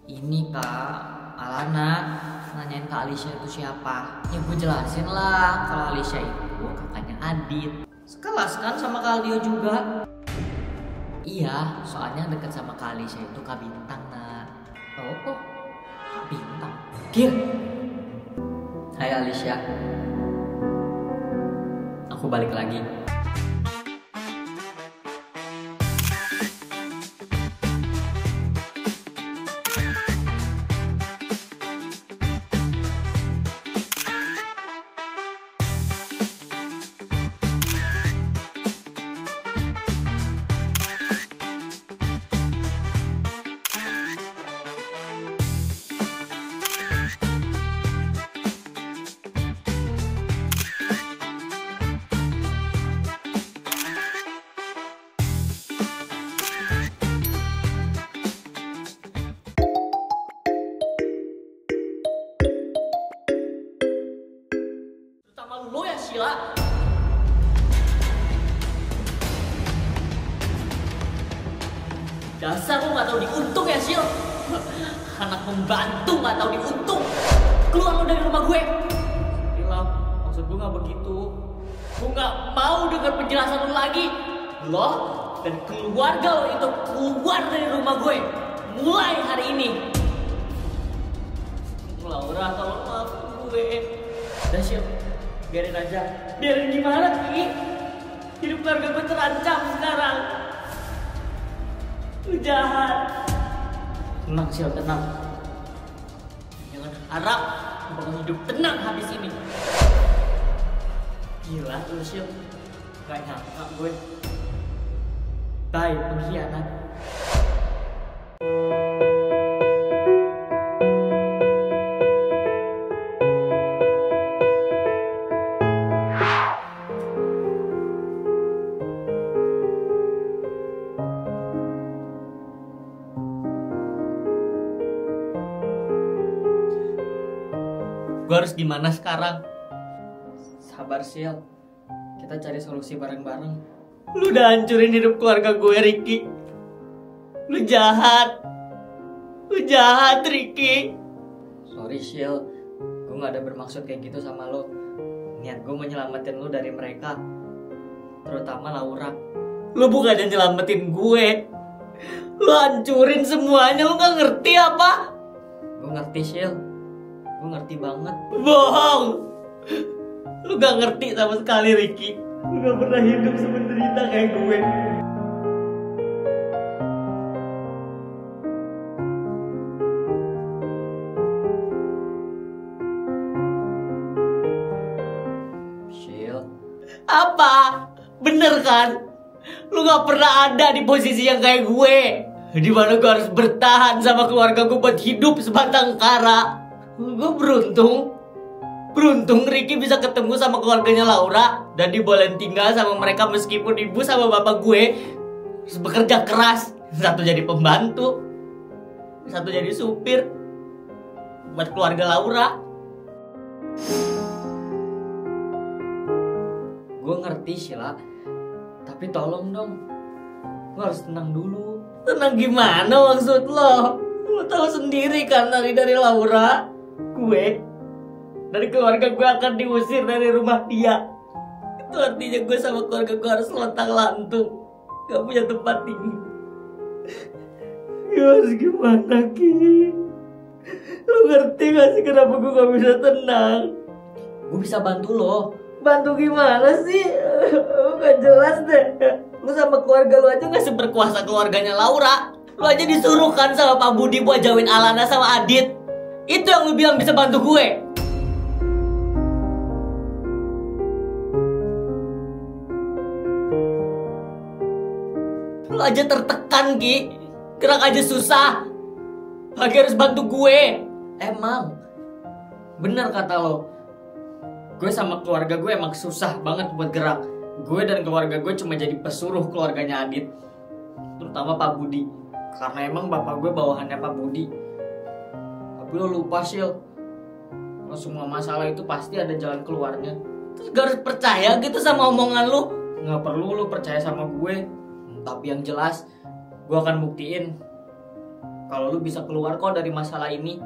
Ini Kak, Alana nanyain Kak Alisha itu siapa. Ya gue jelasin lah kalau Alisha itu kakaknya Adit. Sekelas kan sama Kak Aldio juga. Iya, soalnya deket sama Kak Alisha itu Kak Bintang nak. Oh, Kak Bintang. Kir. Hai Alisha. Aku balik lagi. Terutama lo ya Sheila. Dasar lo gak tau diuntung ya Sil. Anak pembantu gak tau diuntung. Keluar lo dari rumah gue. Sheila, maksud gue gak begitu. Gue gak mau denger penjelasan lo lagi. Lo dan keluarga lo itu keluar dari rumah gue mulai hari ini. Laura, tolong maafin gue. Udah Sil, biarin aja. Biarin gimana Ki? Hidup keluarga gue terancam sekarang. Lu jahat. Tenang Sil, tenang. Jangan harap lu bakal hidup tenang habis ini. Gila lu Sil, gak nyangka gue. Baik pengkhianat. Gue harus gimana sekarang? Sabar Sil, kita cari solusi bareng-bareng. Lu udah hancurin hidup keluarga gue Ricky. Lu jahat. Lu jahat Ricky. Sorry Sil, gue gak ada bermaksud kayak gitu sama lo. Niat gue menyelamatin lu dari mereka, terutama Laura. Lu bukan yang nyelamatin gue, lu hancurin semuanya. Lu gak ngerti apa? Gue ngerti Sil, gue ngerti banget. Bohong. Lu gak ngerti sama sekali Ricky. Lu gak pernah hidup semenderita kayak gue. Sil. Apa? Bener kan? Lu gak pernah ada di posisi yang kayak gue, dimana gue harus bertahan sama keluarga gue buat hidup sebatang kara. Gue beruntung Ricky bisa ketemu sama keluarganya Laura dan dibolehin tinggal sama mereka meskipun ibu sama bapak gue harus bekerja keras. Satu jadi pembantu, satu jadi supir buat keluarga Laura. Gue ngerti Sheila, tapi tolong dong, lo harus tenang dulu. Tenang gimana maksud lo? Lo tahu sendiri kan dari Laura, gue dari keluarga gue akan diusir dari rumah dia. Itu artinya gue sama keluarga gue harus lontang-lantung, gak punya tempat tinggal. Gue harus gimana Ki? Lo ngerti gak sih kenapa gue gak bisa tenang? Gue bisa bantu lo. Bantu gimana sih? Gak jelas deh. Lu sama keluarga lu aja gak seberkuasa keluarganya Laura. Lu aja disuruh kan sama Pak Budi buat jauhin Alana sama Adit. Itu yang lu bilang bisa bantu gue. Lu aja tertekan Ki, gerak aja susah, lagi harus bantu gue. Emang bener kata lo, gue sama keluarga gue emang susah banget buat gerak. Gue dan keluarga gue cuma jadi pesuruh keluarganya Adit, terutama Pak Budi, karena emang bapak gue bawahannya Pak Budi. Tapi lo lupa Sil, lo semua masalah itu pasti ada jalan keluarnya. Terus gak harus percaya gitu sama omongan lo. Gak perlu lo percaya sama gue, tapi yang jelas gue akan buktiin kalau lu bisa keluar kok dari masalah ini.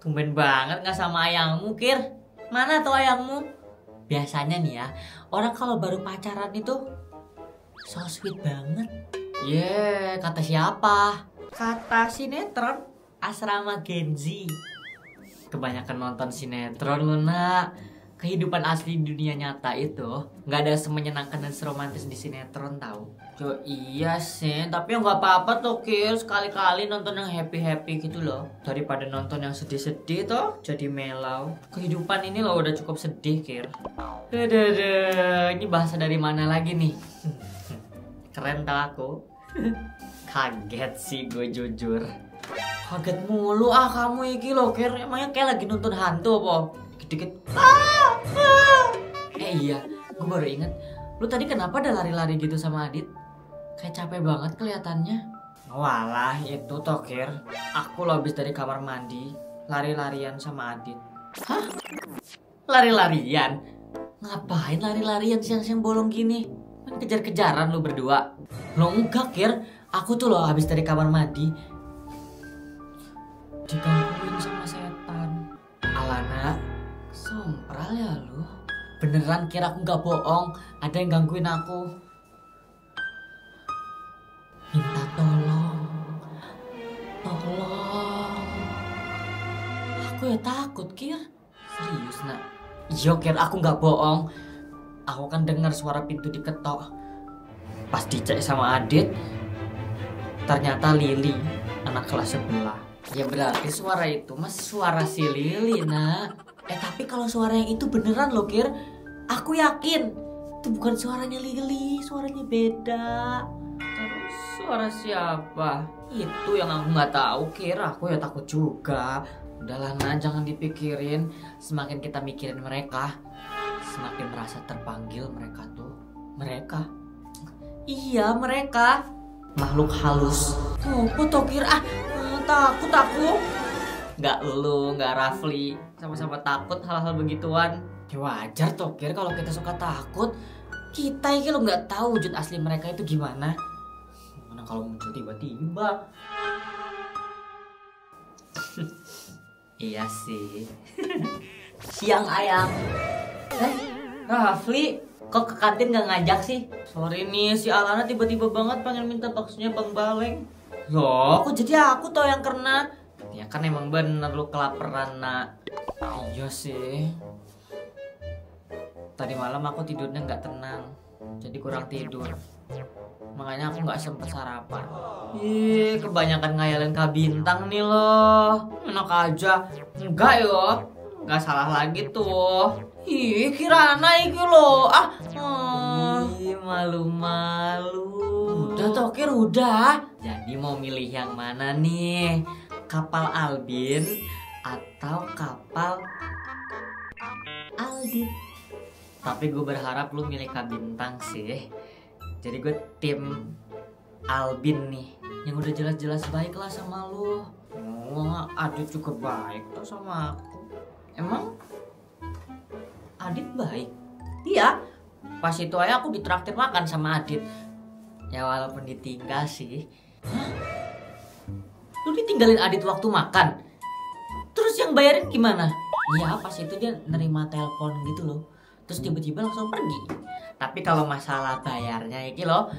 Tumben banget gak sama ayangmu, Kir. Mana tuh ayangmu? Biasanya nih ya, orang kalau baru pacaran itu so sweet banget. Kata siapa? Kata sinetron Asrama Gen Z. Kebanyakan nonton sinetron lu, Nak. Kehidupan asli dunia nyata itu nggak ada semenyenangkan dan seromantis di sinetron, tahu? Iya sih, tapi ya nggak apa-apa tuh, Kir. Sekali-kali nonton yang happy-happy gitu loh, daripada nonton yang sedih-sedih toh jadi melau. Kehidupan ini loh udah cukup sedih, Kir. Ini bahasa dari mana lagi nih? Keren tau aku. Kaget sih gue jujur. Kaget mulu kamu iki loh, Kir. Emangnya kayak lagi nonton hantu apa? Dikit-dikit. Iya, gue baru inget. Lu tadi kenapa ada lari-lari gitu sama Adit? Kayak capek banget kelihatannya. Walah, itu toh, Kir. Aku lo habis dari kamar mandi, lari-larian sama Adit. Hah? Lari-larian? Ngapain lari-larian siang-siang bolong gini? Kan kejar-kejaran lu berdua. Lo enggak, Kir. Aku tuh lo habis dari kamar mandi digangguin sama setan. Alana, sompral ya lu. Beneran, Kir, aku nggak bohong. Ada yang gangguin aku. Minta tolong. Tolong. Aku ya takut, Kir. Serius, Nak. Iya, Kir, aku nggak bohong. Aku kan dengar suara pintu diketok. Pas dicek sama Adit, ternyata Lili, anak kelas sebelah. Ya berarti suara itu masih suara si Lili, Nak. Tapi kalau suara yang itu beneran loh, Kir. Aku yakin itu bukan suaranya Lili, suaranya beda. Terus suara siapa? Itu yang aku nggak tahu, Kir. Aku ya takut juga. Udahlah, Nak, jangan dipikirin. Semakin kita mikirin mereka, semakin merasa terpanggil mereka tuh. Mereka? Iya, mereka. Makhluk halus. Oh, toh, Kir. Takut aku. Nggak lu, nggak Rafli, sama-sama takut hal-hal begituan. Ya wajar toh, Kir, kalau kita suka takut. Kita ini lo nggak tahu wujud asli mereka itu gimana. Gimana kalau muncul tiba-tiba? Iya sih. Siang ayam. Rafli, kok ke kantin nggak ngajak sih? Sorry nih, si Alana tiba-tiba banget pengen minta baksonya Bang Baleng. Loh, kok jadi aku tau yang kena? Ya kan emang bener lu kelaparan, Nak. Iya sih. Tadi malam aku tidurnya nggak tenang, jadi kurang tidur. Makanya aku nggak sempet sarapan. Kebanyakan ngayalin Kak Bintang nih loh. Enak aja. Enggak yo, nggak salah lagi tuh. Kirana iki loh. Malu-malu. Udah toh, Kir, udah. Jadi mau milih yang mana nih? Kapal Albin atau kapal Aldit? Tapi gue berharap lu milih Kak Bintang sih. Jadi gue tim Albin nih, yang udah jelas-jelas baik lah sama lu. Adit juga baik tuh sama aku. Emang Adit baik? Iya, pas itu aja aku ditraktir makan sama Adit. Ya walaupun ditinggal sih. Hah? Lu ditinggalin Adit waktu makan? Terus yang bayarin gimana? Iya, pas itu dia nerima telepon gitu loh. Terus tiba-tiba langsung pergi. Tapi kalau masalah bayarnya iki loh,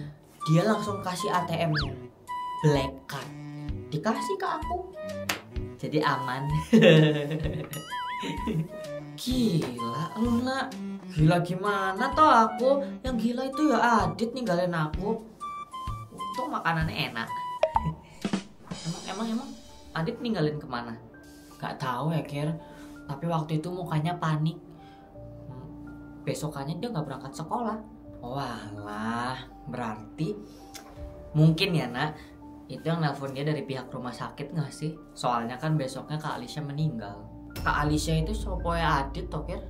dia langsung kasih ATM black card. Dikasih ke aku. Jadi aman. Gila lu, Nak. Gila gimana toh aku? Yang gila itu ya Adit ninggalin aku. Untung makanannya enak. Emang Adit ninggalin kemana? Gak tahu ya, Kir. Tapi waktu itu mukanya panik. Besokannya dia gak berangkat sekolah. Walah, berarti mungkin ya, Nak, itu yang nelpon dia dari pihak rumah sakit gak sih? Soalnya kan besoknya Kak Alicia meninggal. Kak Alicia itu soponya Adit toh, Kir.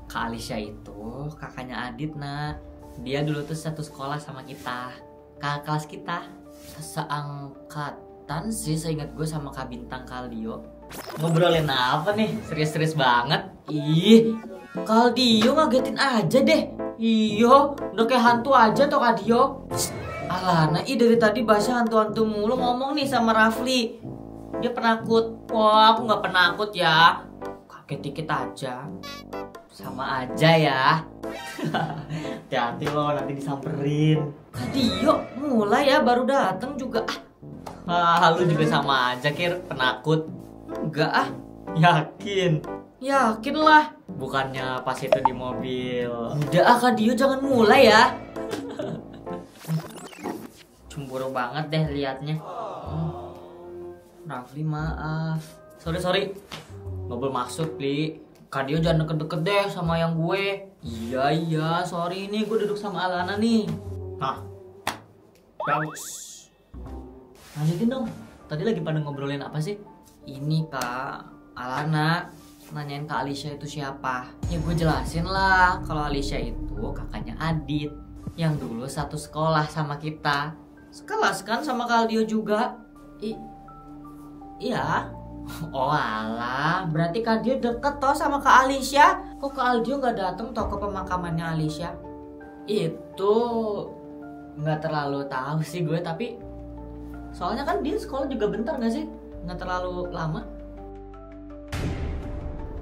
Kak Alicia itu kakaknya Adit, Nak. Dia dulu tuh satu sekolah sama kita. kakak kelas kita. Seangkatan sih seingat gue sama Kak Bintang Kaldio. Ngobrolin apa nih? Serius-serius banget. Ih, Kaldio ngagetin aja deh. Iyo, udah kayak hantu aja toh Kaldio. Alana, dari tadi bahasa hantu-hantu mulu ngomong nih sama Rafli. Dia penakut. Wah, aku nggak penakut ya. Kaget dikit aja. Sama aja ya. Hati-hati lo, nanti disamperin. Kaldio, mulai ya, baru datang juga. Lu juga sama aja, Kir, penakut. Enggak ah. Yakin? Yakin lah. Bukannya pas itu di mobil. Udah ah, Kaldio jangan mulai ya. Cemburu banget deh liatnya. Rafli maaf. Sorry. Gak bermaksud, Li. Kaldio jangan deket-deket deh sama yang gue. Iya, sorry nih, gue duduk sama Alana nih. Nah, bagus. Lanjutin dong. Tadi lagi pada ngobrolin apa sih? Ini Kak, Alana nanyain Kak Alicia itu siapa. Ya gue jelasin lah, kalau Alicia itu kakaknya Adit, yang dulu satu sekolah sama kita. Sekelas kan sama Kaldio juga. Iya. Oh alah, berarti Kaldio deket toh sama Kak Alicia. Kok Kak Kaldio gak dateng toh ke pemakamannya Alicia? Itu gak terlalu tahu sih gue, tapi soalnya kan dia sekolah juga bentar gak sih? Gak terlalu lama.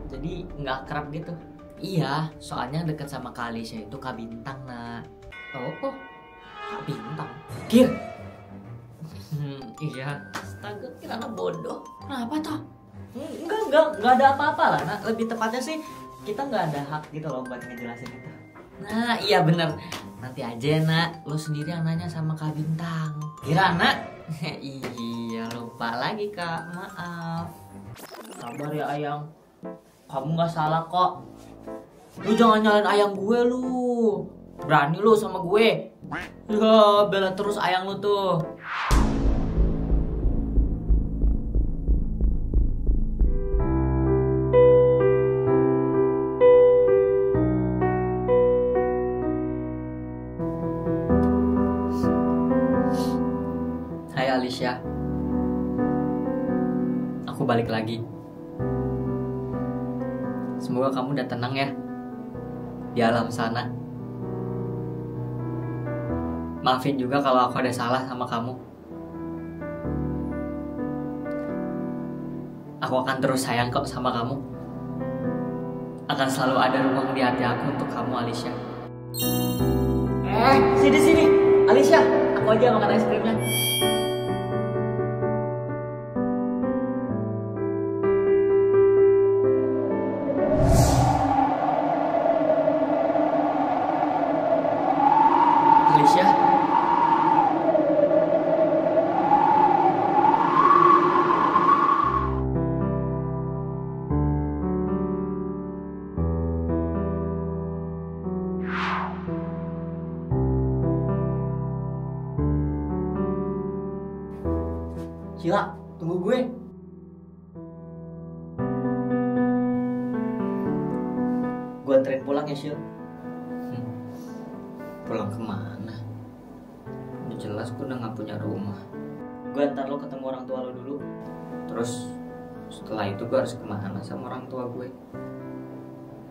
Jadi gak akrab gitu. Iya, soalnya deket sama Kak Alicia itu Kak Bintang, nak. Oh, Kak Bintang? Kir? Iya. Astaga, kira anak bodoh. Kenapa toh? Enggak ada apa-apa lah, nak. Lebih tepatnya sih kita nggak ada hak gitu loh buat ngejelasin itu. Nah, iya bener. Nanti aja ya, nak. Lo sendiri yang nanya sama Kak Bintang. Kira, nak? Iya, lupa lagi, Kak. Maaf. Sabar ya, Ayang. Kamu nggak salah kok. Lu jangan nyalain Ayang gue, lu. Berani lu sama gue. Ya, bela terus Ayang lu tuh. Hai Alicia. Aku balik lagi. Semoga kamu udah tenang ya di alam sana. Maafin juga kalau aku ada salah sama kamu. Aku akan terus sayang kok sama kamu. Akan selalu ada ruang di hati aku untuk kamu, Alicia. Sini Alicia, aku aja makan es krimnya. Alicia. Sila, tunggu gue. Gue anterin pulang ya, Sil. Pulang kemana? Udah jelas gue udah gak punya rumah. Gue antar lo ketemu orang tua lo dulu. Terus setelah itu gue harus kemana sama orang tua gue?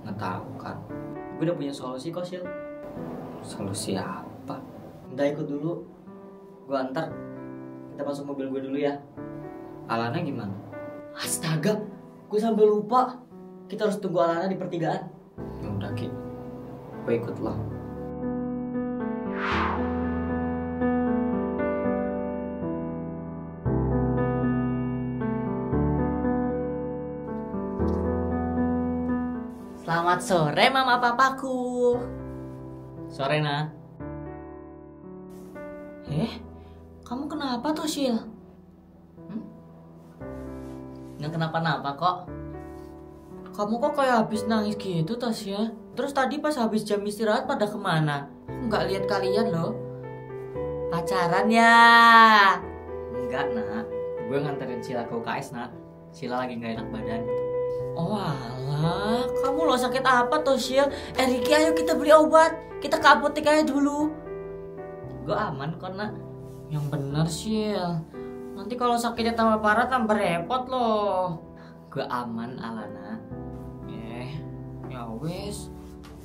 Nggak tahu kan. Gue udah punya solusi kok, Sil. Solusi apa? Udah ikut dulu. Gue antar. Kita masuk mobil gue dulu ya. Alana gimana? Astaga, gue sampai lupa. Kita harus tunggu Alana di pertigaan. Ya udah Ki, gue ikut lo. Selamat sore mama papaku. Sore nak. Kamu kenapa tuh, Sil? Nggak kenapa-napa kok. Kamu kok kayak habis nangis gitu, Tasya? Terus tadi pas habis jam istirahat pada kemana? Nggak lihat kalian loh. Pacaran ya? Enggak, nak. Gue nganterin Sila ke UKS, nak. Sila lagi nggak enak badan. Oh alah, kamu lo sakit apa tuh, Sil? Riki, ayo kita beli obat. Kita ke apotek aja dulu. Gue aman kok nak. Yang bener Sil. Nanti kalau sakitnya tambah parah tambah repot loh. Gue aman Alana. Ya wes.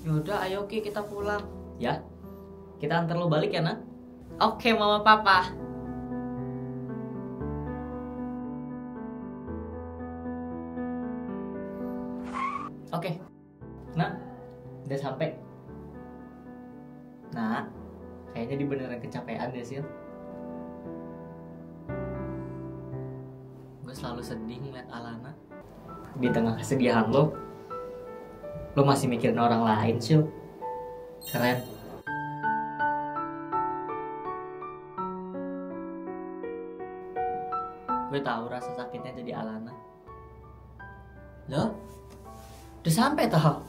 Yaudah ayo Ki kita pulang. Ya. Kita antar lo balik ya nak. Oke mama papa. Oke. Nah, udah sampai. Nah, kayaknya di beneran kecapean ya Sil. Gue selalu sedih ngeliat Alana. Di tengah kesedihan lo masih mikirin orang lain Sil. Keren. Gue tahu rasa sakitnya jadi Alana. Loh? Udah sampai toh?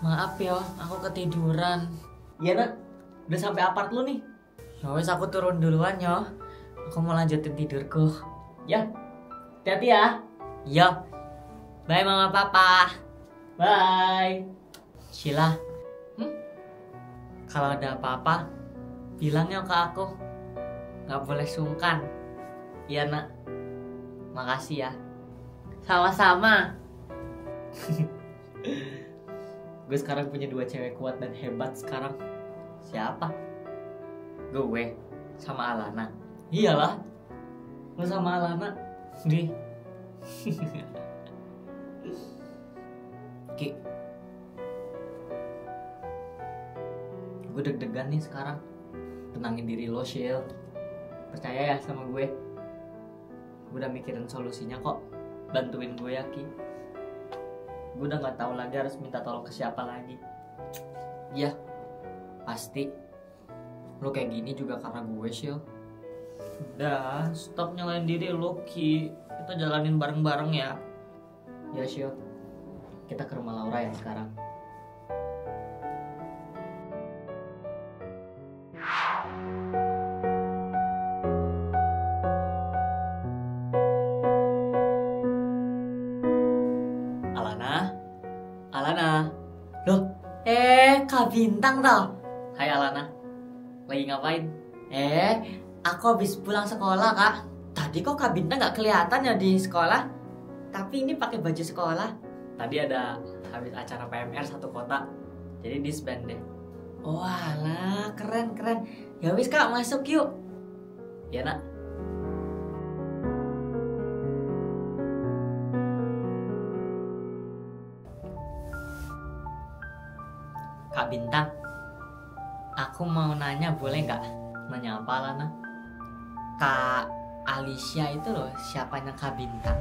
Maaf ya, aku ketiduran. Iya nak, udah sampai apart lu nih. Ya wes aku turun duluan ya. Aku mau lanjutin tidurku. Ya, hati-hati ya. Iya. Bye mama papa. Bye. Sheila. Kalau ada apa-apa, bilang ya ke aku. Gak boleh sungkan. Iya nak. Makasih ya. Sama-sama. Gue sekarang punya 2 cewek kuat dan hebat sekarang. Siapa? Gue sama Alana. Iyalah. Lu sama Alana. Di. Ki. Gue deg-degan nih sekarang. Tenangin diri lo, Shil. Percaya ya sama gue. Gue udah mikirin solusinya kok. Bantuin gue ya Ki. Gue udah gak tahu lagi harus minta tolong ke siapa lagi. Iya, pasti. Lo kayak gini juga karena gue Shil. Udah, stop nyalain diri lo Ki. Kita jalanin bareng-bareng ya. Ya Shil. Kita ke rumah Laura ya sekarang. Alana. Loh, Kak Bintang toh. Hai Alana. Lagi ngapain? Aku habis pulang sekolah, Kak. Tadi kok Kak Bintang gak kelihatan ya di sekolah. Tapi ini pakai baju sekolah. Tadi ada habis acara PMR satu kota. Jadi disband deh. Oh alah, keren. Ya wis Kak, masuk yuk. Ya nak. Kak Bintang, aku mau nanya boleh nggak? Nanya apa Lana? Kak Alicia itu loh, siapanya Kak Bintang?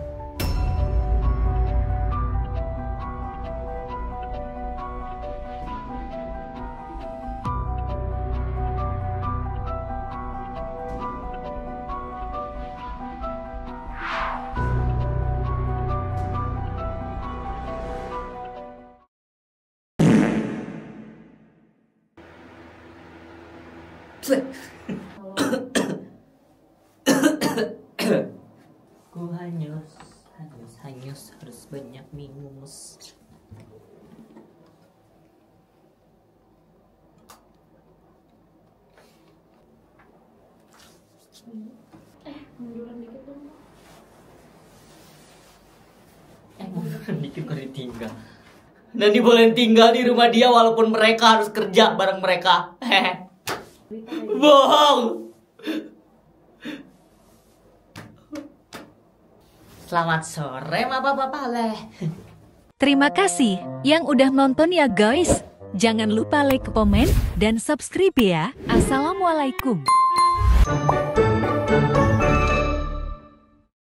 Ku hanyus harus banyak minum. Munduran dikit dong. Munduran dikit kok ditinggal. Dan dibolehin tinggal di rumah dia walaupun mereka harus kerja bareng mereka. Bohong. Selamat sore, bapak-bapak leh. Terima kasih yang udah nonton ya guys. Jangan lupa like, komen, dan subscribe ya. Assalamualaikum.